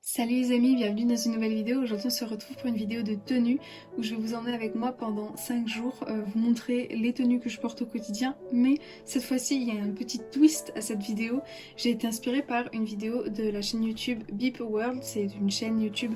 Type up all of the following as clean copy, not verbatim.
Salut les amis, bienvenue dans une nouvelle vidéo. Aujourd'hui on se retrouve pour une vidéo de tenue où je vais vous emmener avec moi pendant 5 jours, vous montrer les tenues que je porte au quotidien. Mais cette fois-ci il y a un petit twist à cette vidéo. J'ai été inspirée par une vidéo de la chaîne YouTube Beep World. C'est une chaîne YouTube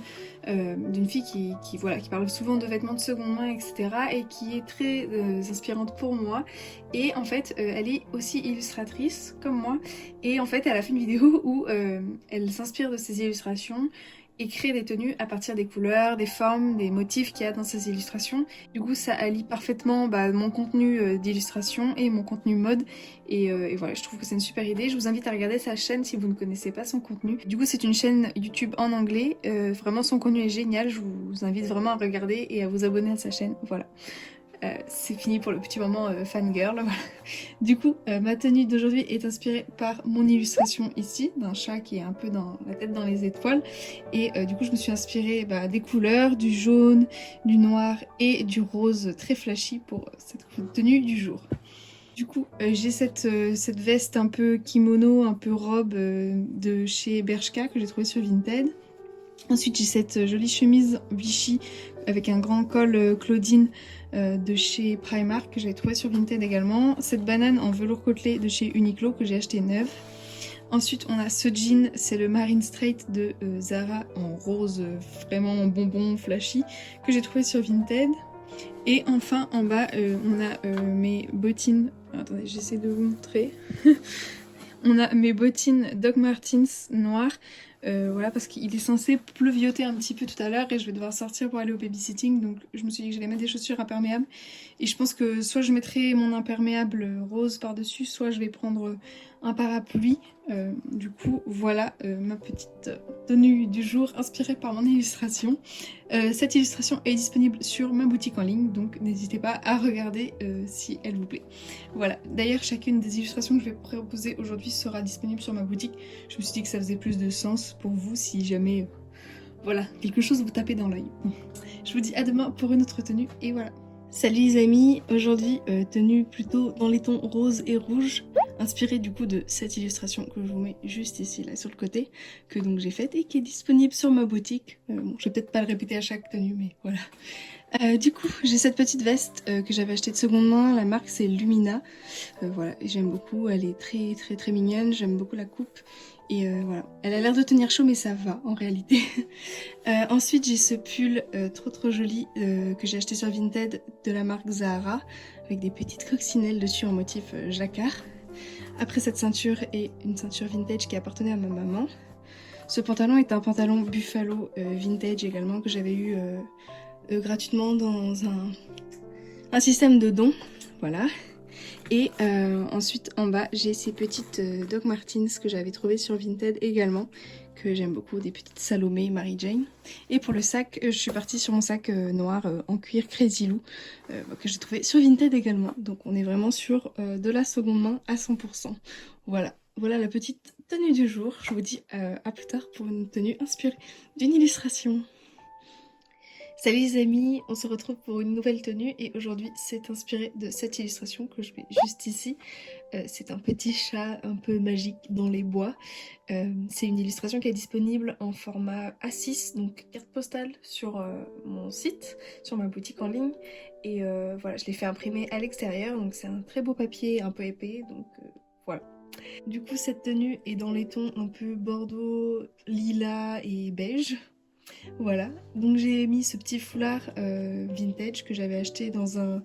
d'une fille qui parle souvent de vêtements de seconde main, etc. et qui est très inspirante pour moi. Et en fait elle est aussi illustratrice comme moi. Et en fait elle a fait une vidéo où elle s'inspire de ses illustrations et crée des tenues à partir des couleurs, des formes, des motifs qu'il y a dans ces illustrations. Du coup ça allie parfaitement mon contenu d'illustration et mon contenu mode et voilà, je trouve que c'est une super idée. Je vous invite à regarder sa chaîne si vous ne connaissez pas son contenu. Du coup c'est une chaîne YouTube en anglais, vraiment son contenu est génial, je vous invite vraiment à regarder et à vous abonner à sa chaîne, voilà. C'est fini pour le petit moment fangirl. Voilà. Du coup, ma tenue d'aujourd'hui est inspirée par mon illustration ici, d'un chat qui est un peu dans la tête dans les étoiles. Et du coup, je me suis inspirée des couleurs, du jaune, du noir et du rose très flashy pour cette tenue du jour. Du coup, j'ai cette veste un peu kimono, un peu robe de chez Bershka que j'ai trouvée sur Vinted. Ensuite j'ai cette jolie chemise Vichy avec un grand col Claudine de chez Primark que j'avais trouvé sur Vinted également. Cette banane en velours côtelé de chez Uniqlo que j'ai acheté neuve. Ensuite on a ce jean, c'est le Marine Straight de Zara en rose vraiment en bonbon flashy que j'ai trouvé sur Vinted. Et enfin en bas on a mes bottines, attendez j'essaie de vous montrer. On a mes bottines Doc Martens noires, voilà, parce qu'il est censé pleuvioter un petit peu tout à l'heure et je vais devoir sortir pour aller au babysitting, donc je me suis dit que j'allais mettre des chaussures imperméables. Et je pense que soit je mettrai mon imperméable rose par-dessus, soit je vais prendre un parapluie. Du coup, voilà ma petite tenue du jour inspirée par mon illustration. Cette illustration est disponible sur ma boutique en ligne, donc n'hésitez pas à regarder si elle vous plaît. Voilà, d'ailleurs chacune des illustrations que je vais proposer aujourd'hui sera disponible sur ma boutique. Je me suis dit que ça faisait plus de sens pour vous si jamais, voilà, quelque chose vous tapait dans l'œil. Je vous dis à demain pour une autre tenue et voilà. Salut les amis, aujourd'hui tenue plutôt dans les tons rose et rouge, inspirée du coup de cette illustration que je vous mets juste ici là sur le côté, que donc j'ai faite et qui est disponible sur ma boutique. Bon, je vais peut-être pas le répéter à chaque tenue mais voilà. Du coup j'ai cette petite veste que j'avais achetée de seconde main, la marque c'est Lumina, voilà, j'aime beaucoup, elle est très mignonne, j'aime beaucoup la coupe et voilà, elle a l'air de tenir chaud mais ça va en réalité. Ensuite j'ai ce pull trop joli que j'ai acheté sur Vinted de la marque Zara avec des petites coccinelles dessus en motif jacquard. Après cette ceinture est une ceinture vintage qui appartenait à ma maman. Ce pantalon est un pantalon buffalo vintage également que j'avais eu gratuitement dans un système de dons, voilà. Et ensuite en bas j'ai ces petites Doc Martens que j'avais trouvées sur Vinted également, que j'aime beaucoup, des petites Salomé Mary Jane. Et pour le sac, je suis partie sur mon sac noir en cuir Crazy Lou que j'ai trouvé sur Vinted également. Donc on est vraiment sur de la seconde main à 100%. Voilà, voilà la petite tenue du jour. Je vous dis à plus tard pour une tenue inspirée d'une illustration. Salut les amis, on se retrouve pour une nouvelle tenue et aujourd'hui c'est inspiré de cette illustration que je mets juste ici. C'est un petit chat un peu magique dans les bois. C'est une illustration qui est disponible en format A6, donc carte postale sur mon site, sur ma boutique en ligne. Et voilà, je l'ai fait imprimer à l'extérieur, donc c'est un très beau papier un peu épais, donc voilà. Du coup cette tenue est dans les tons un peu bordeaux, lilas et beige. Voilà, donc j'ai mis ce petit foulard vintage que j'avais acheté dans un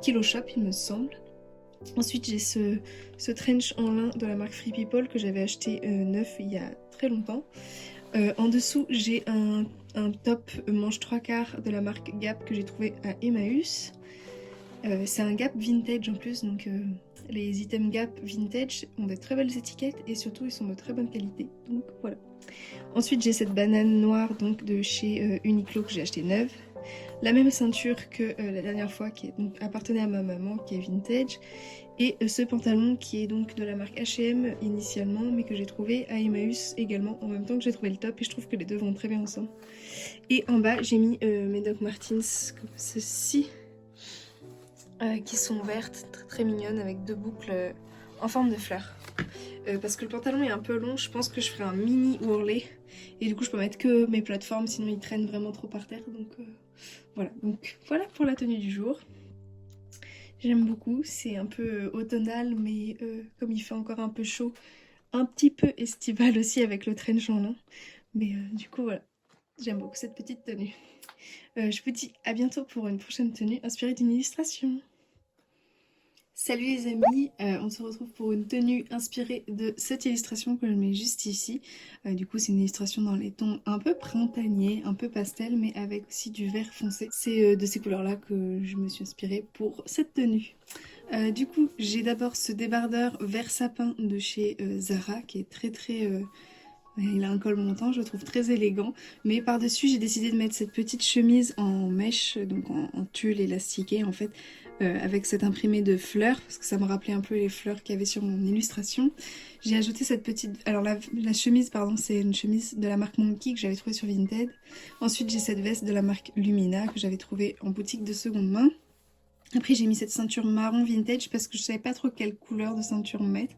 kilo shop il me semble. Ensuite j'ai ce trench en lin de la marque Free People que j'avais acheté neuf il y a très longtemps. En dessous j'ai un top manche 3/4 de la marque Gap que j'ai trouvé à Emmaüs. C'est un Gap vintage en plus, donc les items Gap vintage ont des très belles étiquettes et surtout ils sont de très bonne qualité, donc voilà. Ensuite j'ai cette banane noire donc de chez Uniqlo que j'ai acheté neuve. La même ceinture que la dernière fois qui donc, appartenait à ma maman, qui est vintage. Et ce pantalon qui est donc de la marque H&M initialement, mais que j'ai trouvé à Emmaüs également, en même temps que j'ai trouvé le top, et je trouve que les deux vont très bien ensemble. Et en bas j'ai mis mes Doc Martens comme ceci. qui sont vertes, très très mignonnes, avec 2 boucles en forme de fleurs. Parce que le pantalon est un peu long, je pense que je ferai un mini ourlet. Et du coup je peux mettre que mes plateformes, sinon ils traînent vraiment trop par terre. Donc voilà pour la tenue du jour. J'aime beaucoup, c'est un peu automnal, mais comme il fait encore un peu chaud, un petit peu estival aussi avec le trench en lin. Mais du coup voilà, j'aime beaucoup cette petite tenue. Je vous dis à bientôt pour une prochaine tenue inspirée d'une illustration. Salut les amis, on se retrouve pour une tenue inspirée de cette illustration que je mets juste ici. Du coup c'est une illustration dans les tons un peu printaniers, un peu pastel, mais avec aussi du vert foncé. C'est de ces couleurs là que je me suis inspirée pour cette tenue. Du coup j'ai d'abord ce débardeur vert sapin de chez Zara qui est très il a un col montant, je le trouve très élégant. Mais par-dessus, j'ai décidé de mettre cette petite chemise en mèche, donc en tulle élastiqué en fait, avec cet imprimé de fleurs, parce que ça me rappelait un peu les fleurs qu'il y avait sur mon illustration. J'ai ajouté cette petite... Alors la chemise, pardon, c'est une chemise de la marque Monkey que j'avais trouvée sur Vinted. Ensuite, j'ai cette veste de la marque Lumina que j'avais trouvée en boutique de seconde main. Après j'ai mis cette ceinture marron vintage parce que je savais pas trop quelle couleur de ceinture mettre.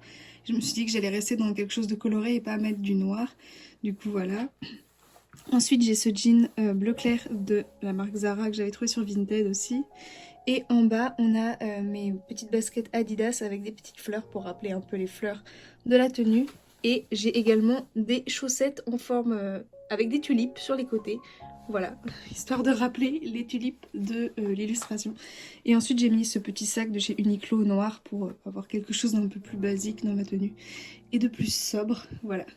Je me suis dit que j'allais rester dans quelque chose de coloré et pas mettre du noir. Du coup voilà. Ensuite j'ai ce jean bleu clair de la marque Zara que j'avais trouvé sur Vinted aussi. Et en bas on a mes petites baskets Adidas avec des petites fleurs pour rappeler un peu les fleurs de la tenue. Et j'ai également des chaussettes en forme avec des tulipes sur les côtés. Voilà, histoire de rappeler les tulipes de l'illustration. Et ensuite j'ai mis ce petit sac de chez Uniqlo noir pour avoir quelque chose d'un peu plus basique dans ma tenue. Et de plus sobre, voilà.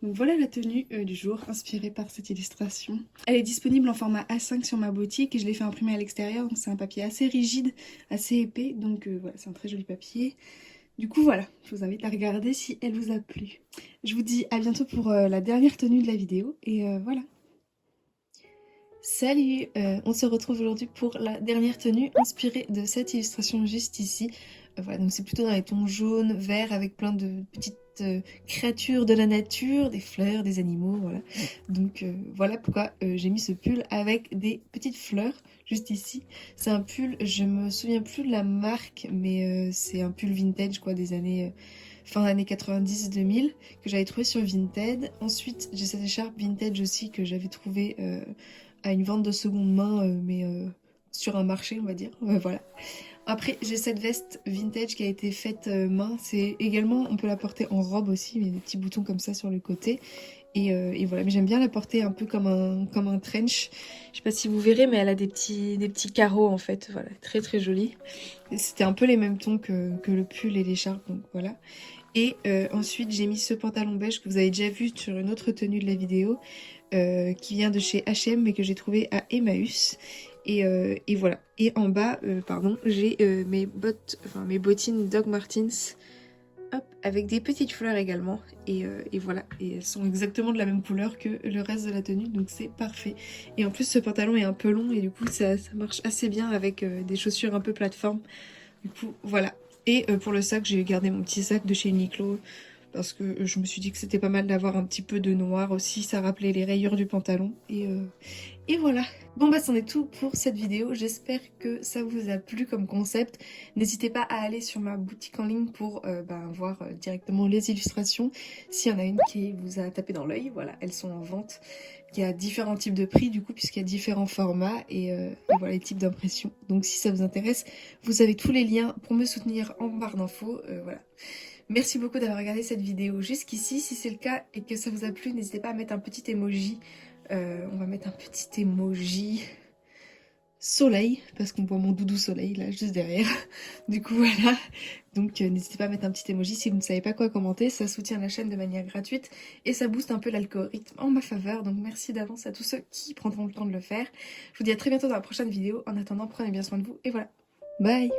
Donc voilà la tenue du jour inspirée par cette illustration. Elle est disponible en format A5 sur ma boutique et je l'ai fait imprimer à l'extérieur. Donc c'est un papier assez rigide, assez épais. Donc voilà, c'est un très joli papier. Du coup voilà, je vous invite à regarder si elle vous a plu. Je vous dis à bientôt pour la dernière tenue de la vidéo et voilà. Salut, on se retrouve aujourd'hui pour la dernière tenue inspirée de cette illustration juste ici. Voilà, donc c'est plutôt dans les tons jaunes, verts avec plein de petites créatures de la nature, des fleurs, des animaux, voilà. Donc voilà pourquoi j'ai mis ce pull avec des petites fleurs juste ici. C'est un pull, je me souviens plus de la marque, mais c'est un pull vintage quoi des années... fin d'années 90-2000 que j'avais trouvé sur Vinted. Ensuite j'ai cette écharpe vintage aussi que j'avais trouvée à une vente de seconde main, mais sur un marché, on va dire. Voilà. Après, j'ai cette veste vintage qui a été faite main. C'est également, on peut la porter en robe aussi, mais il y a des petits boutons comme ça sur le côté. Et voilà, mais j'aime bien la porter un peu comme un trench. Je sais pas si vous verrez, mais elle a des petits carreaux en fait. Voilà, très très jolie. C'était un peu les mêmes tons que le pull et l'écharpe, donc voilà. Et ensuite, j'ai mis ce pantalon beige que vous avez déjà vu sur une autre tenue de la vidéo, qui vient de chez H&M mais que j'ai trouvé à Emmaüs. Et voilà. Et en bas, pardon, j'ai mes bottines Doc Martens, hop, avec des petites fleurs également. Et voilà. Et elles sont exactement de la même couleur que le reste de la tenue, donc c'est parfait. Et en plus, ce pantalon est un peu long et du coup, ça marche assez bien avec des chaussures un peu plateforme. Du coup, voilà. Et pour le sac, j'ai gardé mon petit sac de chez Uniqlo parce que je me suis dit que c'était pas mal d'avoir un petit peu de noir aussi, ça rappelait les rayures du pantalon. Et voilà. Bon bah c'en est tout pour cette vidéo, j'espère que ça vous a plu comme concept. N'hésitez pas à aller sur ma boutique en ligne pour voir directement les illustrations. S'il y en a une qui vous a tapé dans l'œil, voilà, elles sont en vente. Il y a différents types de prix du coup puisqu'il y a différents formats et voilà les types d'impression. Donc si ça vous intéresse, vous avez tous les liens pour me soutenir en barre d'infos, voilà. Merci beaucoup d'avoir regardé cette vidéo jusqu'ici. Si c'est le cas et que ça vous a plu, n'hésitez pas à mettre un petit emoji. On va mettre un petit emoji soleil, parce qu'on voit mon doudou soleil là, juste derrière. Du coup, voilà. Donc n'hésitez pas à mettre un petit emoji si vous ne savez pas quoi commenter. Ça soutient la chaîne de manière gratuite et ça booste un peu l'algorithme en ma faveur. Donc merci d'avance à tous ceux qui prendront le temps de le faire. Je vous dis à très bientôt dans la prochaine vidéo. En attendant, prenez bien soin de vous et voilà. Bye!